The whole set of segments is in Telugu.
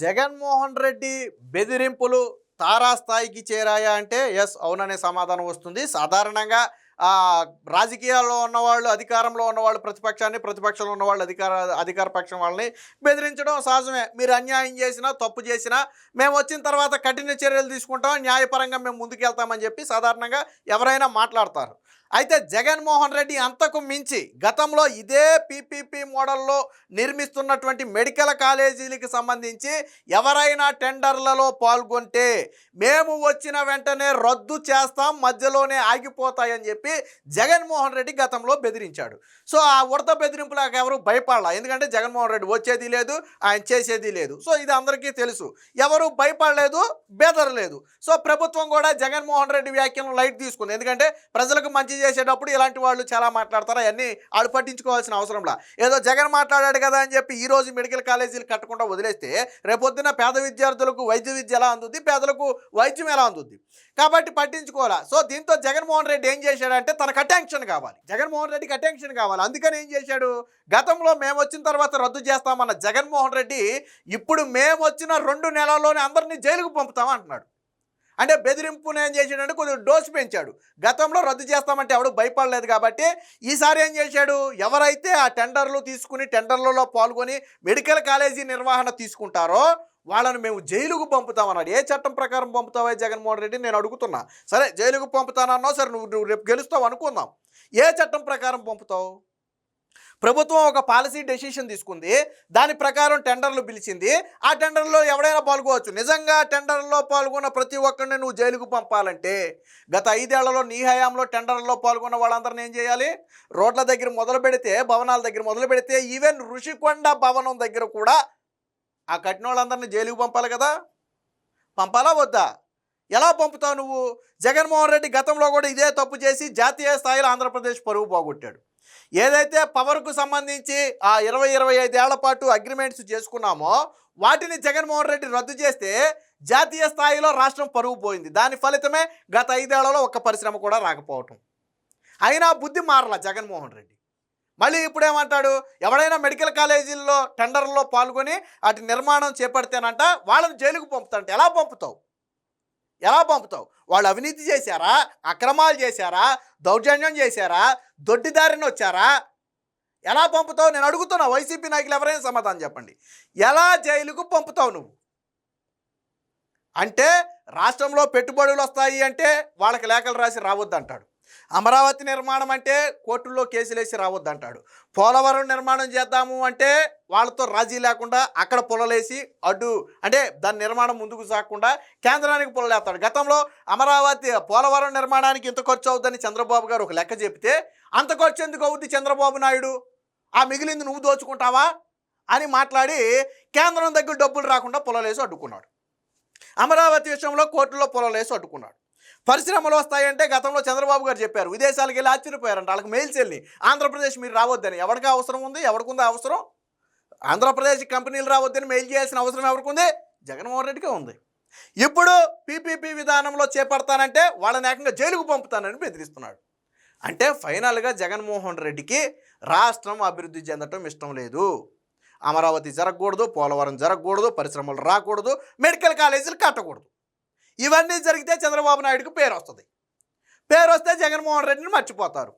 జగన్మోహన్ రెడ్డి బెదిరింపులు తారాస్థాయికి చేరాయా అంటే ఎస్ అవుననే సమాధానం వస్తుంది. సాధారణంగా రాజకీయాల్లో ఉన్నవాళ్ళు, అధికారంలో ఉన్నవాళ్ళు ప్రతిపక్షాన్ని, ప్రతిపక్షంలో ఉన్నవాళ్ళు అధికార పక్షం వాళ్ళని బెదిరించడం సహజమే. మీరు అన్యాయం చేసినా, తప్పు చేసినా మేము వచ్చిన తర్వాత కఠిన చర్యలు తీసుకుంటాం, న్యాయపరంగా మేము ముందుకెళ్తామని చెప్పి సాధారణంగా ఎవరైనా మాట్లాడతారు. అయితే జగన్మోహన్ రెడ్డి అంతకు మించి గతంలో ఇదే పీపీపీ మోడల్లో నిర్మిస్తున్నటువంటి మెడికల్ కాలేజీలకు సంబంధించి ఎవరైనా టెండర్లలో పాల్గొంటే మేము వచ్చిన వెంటనే రద్దు చేస్తాం, మధ్యలోనే ఆగిపోతాయని చెప్పి జగన్మోహన్ రెడ్డి గతంలో బెదిరించాడు. సో ఆ ఉడత బెదిరింపులకు ఎవరు భయపడాల, ఎందుకంటే జగన్మోహన్ రెడ్డి వచ్చేది లేదు, ఆయన చేసేది లేదు. సో ఇది అందరికీ తెలుసు, ఎవరు భయపడలేదు, బెదరలేదు. సో ప్రభుత్వం కూడా జగన్మోహన్ రెడ్డి వ్యాఖ్యలను లైట్ తీసుకుంది, ఎందుకంటే ప్రజలకు మంచి చేసేటప్పుడు ఇలాంటి వాళ్ళు చాలా మాట్లాడతారు, అవన్నీ ఆడు పట్టించుకోవాల్సిన అవసరంలా. ఏదో జగన్ మాట్లాడాడు కదా అని చెప్పి ఈరోజు మెడికల్ కాలేజీలు కట్టకుండా వదిలేస్తే రేపొద్దున పేద విద్యార్థులకు వైద్య విద్య ఎలా అందుద్ది, పేదలకు వైద్యం ఎలా అందుద్ది, కాబట్టి పట్టించుకోవాలా. సో దీంతో జగన్మోహన్ రెడ్డి ఏం చేశాడంటే తనకు అటెన్షన్ కావాలి, జగన్మోహన్ రెడ్డికి అటెన్షన్ కావాలి. అందుకని ఏం చేశాడు, గతంలో మేము వచ్చిన తర్వాత రద్దు చేస్తామన్న జగన్మోహన్ రెడ్డి ఇప్పుడు మేము వచ్చిన 2 నెలల్లోనే అందరినీ జైలుకు పంపుతామంటున్నాడు. అంటే బెదిరింపును ఏం చేశాడంటే కొంచెం డోసు పెంచాడు. గతంలో రద్దు చేస్తామంటే ఎవడు భయపడలేదు కాబట్టి ఈసారి ఏం చేశాడు, ఎవరైతే ఆ టెండర్లు తీసుకుని టెండర్లలో పాల్గొని మెడికల్ కాలేజీ నిర్వహణ తీసుకుంటారో వాళ్ళని మేము జైలుకు పంపుతామన్నాడు. ఏ చట్టం ప్రకారం పంపుతావా జగన్మోహన్ రెడ్డి నేను అడుగుతున్నా. సరే జైలుకు పంపుతానన్నావు, సరే నువ్వు రేపు గెలుస్తావు అనుకుందాం, ఏ చట్టం ప్రకారం పంపుతావు? ప్రభుత్వం ఒక పాలసీ డెసిషన్ తీసుకుంది, దాని ప్రకారం టెండర్లు పిలిచింది, ఆ టెండర్లో ఎవడైనా పాల్గొవచ్చు. నిజంగా టెండర్లో పాల్గొన్న ప్రతి ఒక్కరిని నువ్వు జైలుకు పంపాలంటే గత 5 ఏళ్లలో నీ హయాంలో టెండర్లో పాల్గొన్న వాళ్ళందరినీ ఏం చేయాలి, రోడ్ల దగ్గర మొదలు పెడితే, భవనాల దగ్గర మొదలు పెడితే, ఈవెన్ ఋషికొండ భవనం దగ్గర కూడా ఆ కట్టిన వాళ్ళందరినీ జైలుకు పంపాలి కదా, పంపాలా వద్దా? ఎలా పంపుతావు నువ్వు? జగన్మోహన్ రెడ్డి గతంలో కూడా ఇదే తప్పు చేసి జాతీయ స్థాయిలో ఆంధ్రప్రదేశ్ పరువు పోగొట్టాడు. ఏదైతే పవర్కు సంబంధించి ఆ 20-25 ఏళ్ల పాటు అగ్రిమెంట్స్ చేసుకున్నామో వాటిని జగన్మోహన్ రెడ్డి రద్దు చేస్తే జాతీయ స్థాయిలో రాష్ట్రం పరువు పోయింది. దాని ఫలితమే గత 5 ఏళ్లలో ఒక్క పరిశ్రమ కూడా రాకపోవటం. అయినా బుద్ధి మారలా జగన్మోహన్ రెడ్డి. మళ్ళీ ఇప్పుడేమంటాడు, ఎవడైనా మెడికల్ కాలేజీల్లో టెండర్లో పాల్గొని వాటి నిర్మాణం చేపడితేనంట వాళ్ళని జైలుకు పంపుతాంట. ఎలా పంపుతావు? వాళ్ళు అవినీతి చేశారా, అక్రమాలు చేశారా, దౌర్జన్యం చేశారా, దొడ్డిదారిని వచ్చారా? ఎలా పంపుతావు నేను అడుగుతున్నా. వైసీపీ నాయకులు ఎవరైనా సమాధానం చెప్పండి. ఎలా జైలుకు పంపుతావు నువ్వు? అంటే రాష్ట్రంలో పెట్టుబడులు వస్తాయి అంటే వాళ్ళకి లేఖలు రాసి రావద్దంటాడు. అమరావతి నిర్మాణం అంటే కోర్టుల్లో కేసులేసి రావద్దంటాడు. పోలవరం నిర్మాణం చేద్దాము అంటే వాళ్ళతో రాజీ లేకుండా అక్కడ పొలలేసి అడ్డు, అంటే దాని నిర్మాణం ముందుకు సాగకుండా కేంద్రానికి పొలలేస్తాడు. గతంలో అమరావతి పోలవరం నిర్మాణానికి ఇంత ఖర్చు అవుతుందని చంద్రబాబు గారు ఒక లెక్క చెప్తే అంత ఖర్చు ఎందుకు అవుద్ది చంద్రబాబు నాయుడు, ఆ మిగిలింది నువ్వు దోచుకుంటావా అని మాట్లాడి కేంద్రం దగ్గర డబ్బులు రాకుండా పొలలేసి అడ్డుకున్నాడు. అమరావతి విషయంలో కోర్టులో పొలలేసి అడ్డుకున్నాడు. పరిశ్రమలు వస్తాయంటే గతంలో చంద్రబాబు గారు చెప్పారు, విదేశాలకు వెళ్ళి ఆశ్చర్యపోయారంట. వాళ్ళకి మెయిల్స్ వెళ్ళి ఆంధ్రప్రదేశ్ మీరు రావద్దని. ఎవరికి అవసరం ఉంది, ఎవరికుందో అవసరం? ఆంధ్రప్రదేశ్ కంపెనీలు రావద్దని మెయిల్ చేయాల్సిన అవసరం ఎవరికి ఉంది? జగన్మోహన్ రెడ్డికే ఉంది. ఇప్పుడు పీపీపీ విధానంలో చేపడతానంటే వాళ్ళని ఏకంగా జైలుకు పంపుతానని బెదిరిస్తున్నాడు. అంటే ఫైనల్గా జగన్మోహన్ రెడ్డికి రాష్ట్రం అభివృద్ధి చెందటం ఇష్టం లేదు. అమరావతి జరగకూడదు, పోలవరం జరగకూడదు, పరిశ్రమలు రాకూడదు, మెడికల్ కాలేజీలు కట్టకూడదు. ఇవన్నీ జరిగితే చంద్రబాబు నాయుడుకు పేరు వస్తుంది. పేరు వస్తే జగన్మోహన్ రెడ్డిని మర్చిపోతారు,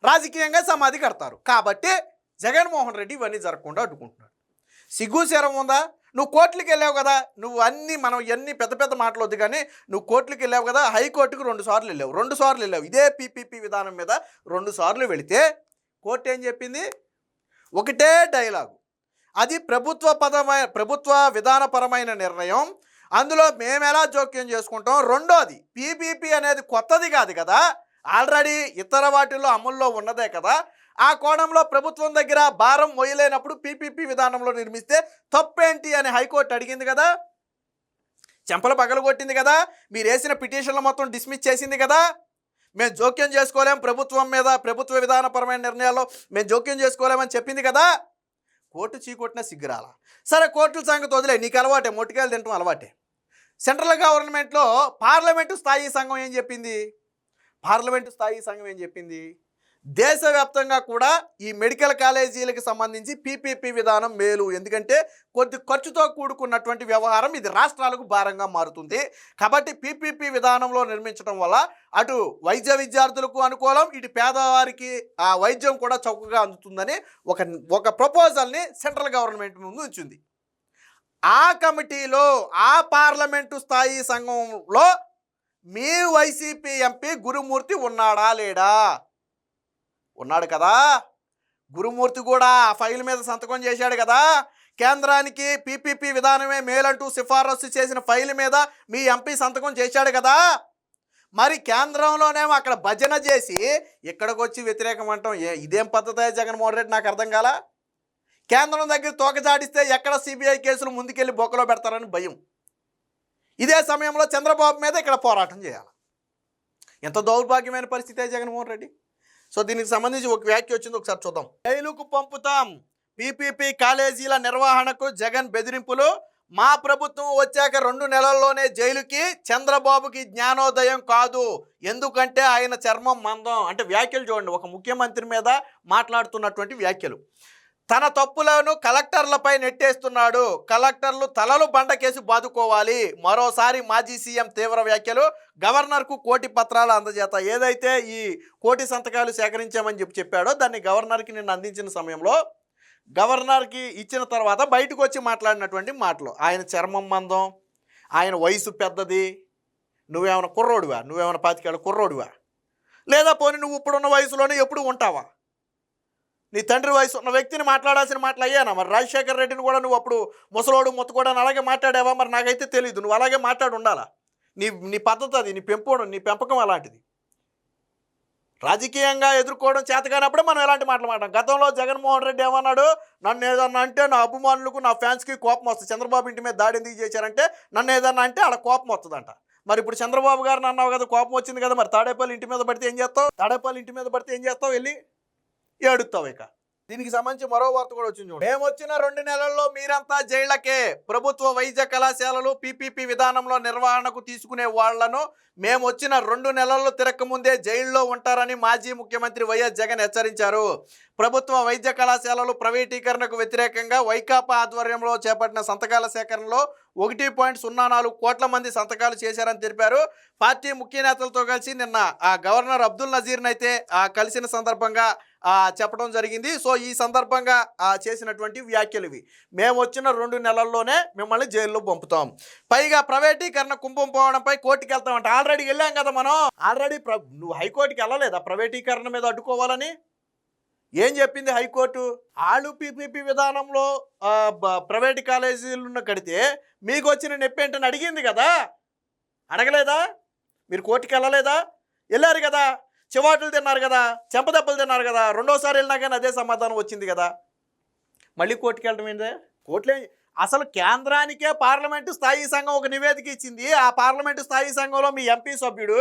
రాజకీయంగా సమాధి కడతారు. కాబట్టి జగన్మోహన్ రెడ్డి ఇవన్నీ జరగకుండా అడ్డుకుంటున్నాడు. సిగ్గు శరం ఉందా? నువ్వు కోర్టులకు వెళ్ళావు కదా, నువ్వు అన్నీ మనం ఎన్ని పెద్ద పెద్ద మాటలు వద్దు కానీ నువ్వు కోర్టులకు వెళ్ళావు కదా, హైకోర్టుకు 2 సార్లు వెళ్ళావు. ఇదే పీపీపీ విధానం మీద 2 సార్లు వెళితే కోర్టు ఏం చెప్పింది? ఒకటే డైలాగు, అది ప్రభుత్వ విధానపరమైన నిర్ణయం, అందులో మేము ఎలా జోక్యం చేసుకుంటాం. రెండోది, పీపీపీ అనేది కొత్తది కాదు కదా, ఆల్రెడీ ఇతర వాటిల్లో అమల్లో ఉన్నదే కదా. ఆ కోణంలో ప్రభుత్వం దగ్గర భారం మొయ్యలేనప్పుడు పీపీపీ విధానంలో నిర్మిస్తే తప్పేంటి అని హైకోర్టు అడిగింది కదా, చెంపలు పగలగొట్టింది కదా, మీరు వేసిన పిటిషన్లు మొత్తం డిస్మిస్ చేసింది కదా. మేము జోక్యం చేసుకోలేం ప్రభుత్వం మీద, ప్రభుత్వ విధానపరమైన నిర్ణయాల్లో మేము జోక్యం చేసుకోలేమని చెప్పింది కదా. కోర్టు చీకొట్టిన సిగ్గురాల. సరే కోర్టుల సంగతి వదిలే, నీకు అలవాటే, మొట్టికాయలు తినటం అలవాటే. సెంట్రల్ గవర్నమెంట్లో పార్లమెంటు స్థాయి సంఘం ఏం చెప్పింది? దేశవ్యాప్తంగా కూడా ఈ మెడికల్ కాలేజీలకు సంబంధించి పీపీపీ విధానం మేలు. ఎందుకంటే కొద్ది ఖర్చుతో కూడుకున్నటువంటి వ్యవహారం, ఇది రాష్ట్రాలకు భారంగా మారుతుంది. కాబట్టి పీపీపీ విధానంలో నిర్మించడం వల్ల అటు వైద్య విద్యార్థులకు అనుకూలం, ఇటు పేదవారికి ఆ వైద్యం కూడా చౌకగా అందుతుందని ఒక ప్రపోజల్ని సెంట్రల్ గవర్నమెంట్ ముందు ఉంచింది. ఆ కమిటీలో, ఆ పార్లమెంటు స్థాయి సంఘంలో మీ వైసీపీ ఎంపీ గురుమూర్తి ఉన్నాడా లేడా? ఉన్నాడు కదా. గురుమూర్తి కూడా ఆ ఫైల్ మీద సంతకం చేశాడు కదా. కేంద్రానికి పీపీపీ విధానమే మేలంటూ సిఫారసు చేసిన ఫైల్ మీద మీ ఎంపీ సంతకం చేశాడు కదా. మరి కేంద్రంలోనేమో అక్కడ భజన చేసి ఇక్కడికి వచ్చి వ్యతిరేకం అంటాం, ఇదేం పద్ధతి జగన్మోహన్ రెడ్డి? నాకు అర్థం కాలా. కేంద్రం దగ్గర తోకజాడిస్తే ఎక్కడ సిబిఐ కేసులు ముందుకెళ్ళి బొక్కలో పెడతారని భయం. ఇదే సమయంలో చంద్రబాబు మీద ఇక్కడ పోరాటం చేయాలి. ఎంత దౌర్భాగ్యమైన పరిస్థితి జగన్మోహన్ రెడ్డి. సో దీనికి సంబంధించి ఒక వ్యాఖ్య వచ్చింది, ఒకసారి చూద్దాం. జైలుకు పంపుతాం, పీపీపీ కాలేజీల నిర్వహణకు జగన్ బెదిరింపులు. మా ప్రభుత్వం వచ్చాక 2 నెలల్లోనే జైలుకి. చంద్రబాబుకి జ్ఞానోదయం కాదు, ఎందుకంటే ఆయన చర్మం మందం. అంటే వ్యాఖ్యలు చూడండి, ఒక ముఖ్యమంత్రి మీద మాట్లాడుతున్నటువంటి వ్యాఖ్యలు. తన తప్పులను కలెక్టర్లపై నెట్టేస్తున్నాడు, కలెక్టర్లు తలలు బండకేసి బాదుకోవాలి. మరోసారి మాజీ సీఎం తీవ్ర వ్యాఖ్యలు. గవర్నర్కు 1 కోటి పత్రాలు అందజేత. ఏదైతే ఈ 1 కోటి సంతకాలు సేకరించామని చెప్పాడో దాన్ని గవర్నర్కి నిన్న అందించిన సమయంలో, గవర్నర్కి ఇచ్చిన తర్వాత బయటకు వచ్చి మాట్లాడినటువంటి మాటలు, ఆయన చర్మం మందం, ఆయన వయసు పెద్దది, నువ్వేమైనా కుర్రోడివా, నువ్వేమైనా 25 ఏళ్ళ కుర్రోడివా, లేదా పోనీ నువ్వు ఇప్పుడున్న వయసులోనే ఎప్పుడు ఉంటావా? నీ తండ్రి వయసు ఉన్న వ్యక్తిని మాట్లాడాల్సిన మాటలు అయ్యానా? మరి రాజశేఖర్ రెడ్డిని కూడా నువ్వు అప్పుడు ముసలోడు ముత్తకోడని అలాగే మాట్లాడావా? మరి నాకైతే తెలియదు. నువ్వు అలాగే మాట్లాడి ఉండాలా. నీ పద్ధతి అది, నీ పెంపకం అలాంటిది. రాజకీయంగా ఎదుర్కోవడం చేతకానప్పుడే మనం ఎలాంటి మాటలు మాట్లాడాం. గతంలో జగన్మోహన్ రెడ్డి ఏమన్నాడు, నన్ను ఏదన్నా అంటే నా అభిమానులకు, నా ఫ్యాన్స్కి కోపం వస్తుంది. చంద్రబాబు ఇంటి మీద దాడి ఎందుకు చేశారంటే నన్ను ఏదన్నా అంటే అలా కోపం వస్తుందంట. మరి ఇప్పుడు చంద్రబాబు గారిని అన్నావు కదా, కోపం వచ్చింది కదా, మరి తాడేపల్లి ఇంటి మీద పడితే ఏం చేస్తావు? తాడేపల్లి ఇంటి మీద పడితే ఏం చేస్తావు? వెళ్ళి ఏడుస్తావు. ఇక దీనికి సంబంధించి మరో వార్త కూడా వచ్చింది. మేము వచ్చిన 2 నెలల్లో మీరంతా జైళ్లకే. ప్రభుత్వ వైద్య కళాశాలలు పీపీపీ విధానంలో నిర్వహణకు తీసుకునే వాళ్లను మేము వచ్చిన 2 నెలల్లో తిరగకముందే జైల్లో ఉంటారని మాజీ ముఖ్యమంత్రి వైఎస్ జగన్ హెచ్చరించారు. ప్రభుత్వ వైద్య కళాశాలలు ప్రైవేటీకరణకు వ్యతిరేకంగా వైకాపా ఆధ్వర్యంలో చేపట్టిన సంతకాల సేకరణలో 1.04 కోట్ల మంది సంతకాలు చేశారని తెలిపారు. పార్టీ ముఖ్య నేతలతో కలిసి నిన్న గవర్నర్ అబ్దుల్ నజీర్ని అయితే కలిసిన సందర్భంగా చెప్పడం జరిగింది. సో ఈ సందర్భంగా చేసినటువంటి వ్యాఖ్యలు ఇవి. మేము వచ్చిన 2 నెలల్లోనే మిమ్మల్ని జైల్లో పంపుతాం, పైగా ప్రైవేటీకరణ కుంభం పోవడంపై కోర్టుకి వెళ్తామంట. ఆల్రెడీ వెళ్ళాం కదా మనం. ఆల్రెడీ నువ్వు హైకోర్టుకి వెళ్ళలేదా ప్రైవేటీకరణ మీద అడ్డుకోవాలని? ఏం చెప్పింది హైకోర్టు? ఆళ్ళు పీపీపీ విధానంలో ప్రైవేట్ కాలేజీలను కడితే మీకు వచ్చిన నొప్పి ఏంటని అడిగింది కదా. అడగలేదా? మీరు కోర్టుకి వెళ్ళలేదా? వెళ్ళారు కదా, చివాట్లు తిన్నారు కదా, చెంపదెబ్బలు తిన్నారు కదా. రెండోసారి వెళ్ళినా కానీ అదే సమాధానం వచ్చింది కదా. మళ్ళీ కోర్టుకి వెళ్ళడం ఏంటంటే, కోర్టులే అసలు కేంద్రానికే పార్లమెంటు స్థాయి సంఘం ఒక నివేదిక ఇచ్చింది. ఆ పార్లమెంటు స్థాయి సంఘంలో మీ ఎంపీ సభ్యుడు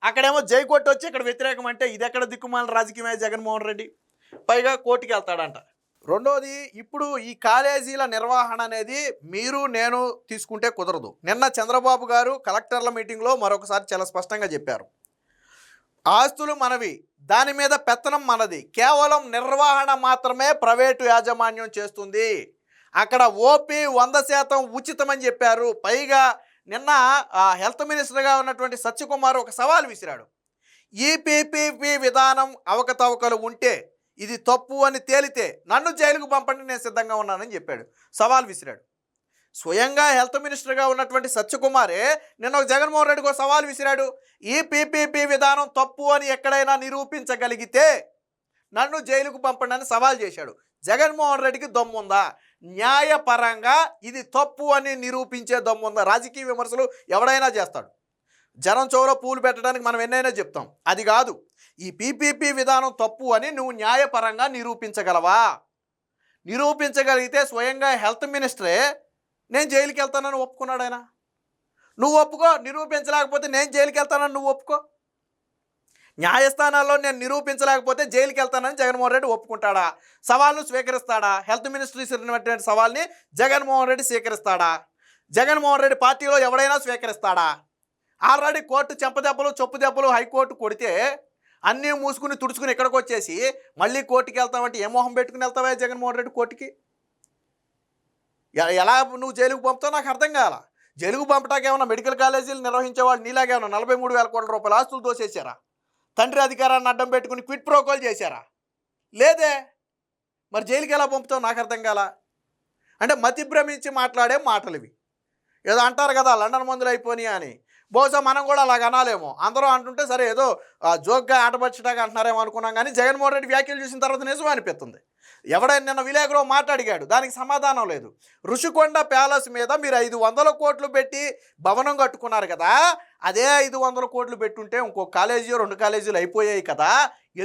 అక్కడేమో జై కొట్టి వచ్చి ఇక్కడ వ్యతిరేకం అంటే ఇది ఎక్కడ దిక్కుమాల రాజకీయమే జగన్మోహన్ రెడ్డి? పైగా కోర్టుకి వెళ్తాడంట. రెండోది, ఇప్పుడు ఈ కాలేజీల నిర్వహణ అనేది మీరు నేను తీసుకుంటే కుదరదు. నిన్న చంద్రబాబు గారు కలెక్టర్ల మీటింగ్లో మరొకసారి చాలా స్పష్టంగా చెప్పారు, ఆస్తులు మనవి, దాని మీద పెత్తనం మనది, కేవలం నిర్వహణ మాత్రమే ప్రైవేటు యాజమాన్యం చేస్తుంది. అక్కడ ఓపీ 100% ఉచితమని చెప్పారు. పైగా నిన్న హెల్త్ మినిస్టర్గా ఉన్నటువంటి సత్యకుమార్ ఒక సవాల్ విసిరాడు. ఈ పీపీపీ విధానం అవకతవకలు ఉంటే, ఇది తప్పు అని తేలితే నన్ను జైలుకు పంపండి, నేను సిద్ధంగా ఉన్నానని చెప్పాడు, సవాల్ విసిరాడు. స్వయంగా హెల్త్ మినిస్టర్గా ఉన్నటువంటి సత్యకుమారే నిన్న ఒక జగన్మోహన్ రెడ్డికి ఒక సవాల్ విసిరాడు. ఈ పీపీపీ విధానం తప్పు అని ఎక్కడైనా నిరూపించగలిగితే నన్ను జైలుకు పంపండి అని సవాల్ చేశాడు. జగన్మోహన్ రెడ్డికి దమ్ముందా? న్యాయపరంగా ఇది తప్పు అని నిరూపించే దమ్ముందా? రాజకీయ విమర్శలు ఎవడైనా చేస్తాడు, జనం చెవులో పూలు పెట్టడానికి మనం ఎన్నైనా చెప్తాం. అది కాదు, ఈ పీపీపీ విధానం తప్పు అని నువ్వు న్యాయపరంగా నిరూపించగలవా? నిరూపించగలిగితే స్వయంగా హెల్త్ మినిస్టరే నేను జైలుకి వెళ్తానని ఒప్పుకున్నాడు. ఆయన నువ్వు ఒప్పుకో. నిరూపించలేకపోతే నేను జైలుకి వెళ్తానని నువ్వు ఒప్పుకో. న్యాయస్థానాల్లో నేను నిరూపించలేకపోతే జైలుకి వెళ్తానని జగన్మోహన్ రెడ్డి ఒప్పుకుంటాడా? సవాల్ను స్వీకరిస్తాడా? హెల్త్ మినిస్టర్ ఇచ్చినటువంటి సవాల్ని జగన్మోహన్ రెడ్డి స్వీకరిస్తాడా? జగన్మోహన్ రెడ్డి పార్టీలో ఎవడైనా స్వీకరిస్తాడా? ఆల్రెడీ కోర్టు చెంపదెబ్బలు చొప్పు దెబ్బలు హైకోర్టు కొడితే అన్నీ మూసుకుని తుడుచుకుని ఇక్కడికి వచ్చేసి మళ్ళీ కోర్టుకి వెళ్తామంటే ఏ మొహం పెట్టుకుని వెళ్తావా జగన్మోహన్ రెడ్డి కోర్టుకి? ఎలా నువ్వు జైలుకు పంపుతావు నాకు అర్థం కాల. జైలుకు పంపటానికి ఏమన్నా మెడికల్ కాలేజీలు నిర్వహించేవాళ్ళు నీలాగేమన్నా 43,000 కోట్ల రూపాయల ఆస్తులు దోసేశారా? తండ్రి అధికారాన్ని అడ్డం పెట్టుకుని క్విట్ ప్రోకోల్ చేశారా? లేదే. మరి జైలుకి ఎలా పంపుతావు నాకు అర్థం కాల. అంటే మతి భ్రమించి మాట్లాడే మాటలు ఇవి. ఏదో అంటారు కదా లండన్ మందులు అయిపోయినాయి అని, బహుశా మనం కూడా అలాగ అనాలేమో. అందరూ అంటుంటే సరే ఏదో జోక్గా ఆటపరచడానికి అంటున్నారేమో అనుకున్నాం, కానీ జగన్మోహన్ రెడ్డి వ్యాఖ్యలు చూసిన తర్వాత నిజం అనిపిస్తుంది. ఎవడైనా నిన్న విలేకరు మాట్లాడిగాడు, దానికి సమాధానం లేదు. ఋషికొండ ప్యాలెస్ మీద మీరు 500 కోట్లు పెట్టి భవనం కట్టుకున్నారు కదా, అదే 500 కోట్లు పెట్టుంటే ఇంకో కాలేజీ 2 కాలేజీలు అయిపోయాయి కదా,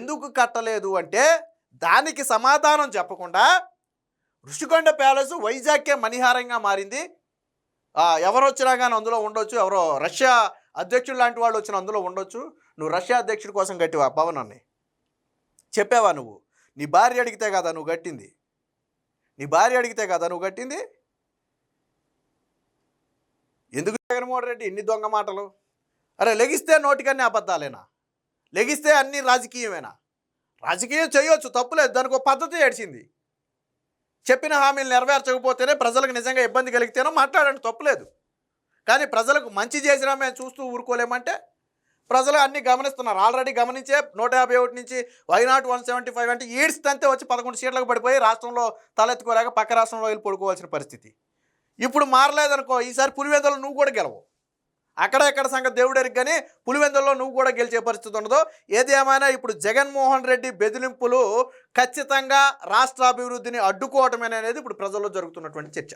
ఎందుకు కట్టలేదు అంటే దానికి సమాధానం చెప్పకుండా ఋషికొండ ప్యాలెస్ వైజాగ్కే మణిహారంగా మారింది, ఎవరు వచ్చినా కానీ అందులో ఉండొచ్చు, ఎవరో రష్యా అధ్యక్షుడు లాంటి వాళ్ళు వచ్చిన అందులో ఉండొచ్చు, నువ్వు రష్యా అధ్యక్షుడి కోసం కట్టివా భవనాన్ని? చెప్పావా నువ్వు? నీ భార్య అడిగితే కదా నువ్వు కట్టింది, నీ భార్య అడిగితే కదా నువ్వు కట్టింది. ఎందుకు జగన్మోహన్ రెడ్డి ఇన్ని దొంగ మాటలు? అరే లెగిస్తే నోటికన్నీ అబద్ధాలేనా? లెగిస్తే అన్నీ రాజకీయమేనా? రాజకీయం చేయొచ్చు, తప్పులేదు, దానికి ఒక పద్ధతి ఏడ్చింది. చెప్పిన హామీలు నెరవేర్చకపోతేనే ప్రజలకు నిజంగా ఇబ్బంది కలిగితేనో మాట్లాడండి, తప్పులేదు. కానీ ప్రజలకు మంచి చేసినా మేము చూస్తూ ఊరుకోలేమంటే ప్రజలు అన్నీ గమనిస్తున్నారు. ఆల్రెడీ గమనించే 151 నుంచి వైనాట్ 175 అంటే ఈడ్స్తంతే వచ్చి 11 సీట్లకు పడిపోయి రాష్ట్రంలో తలెత్తుకోలేక పక్క రాష్ట్రంలో వెళ్ళి పడుకోవాల్సిన పరిస్థితి. ఇప్పుడు మారలేదనుకో, ఈసారి పులివెందులు నువ్వు కూడా గెలవు. అక్కడ ఎక్కడ సంగతి దేవుడెరికి, కానీ పులివెందుల్లో నువ్వు కూడా గెలిచే పరిస్థితి ఉండదు. ఏది ఏమైనా ఇప్పుడు జగన్మోహన్ రెడ్డి బెదిరింపులు ఖచ్చితంగా రాష్ట్ర అభివృద్ధిని అడ్డుకోవటమేననేది ఇప్పుడు ప్రజల్లో జరుగుతున్నటువంటి చర్చ.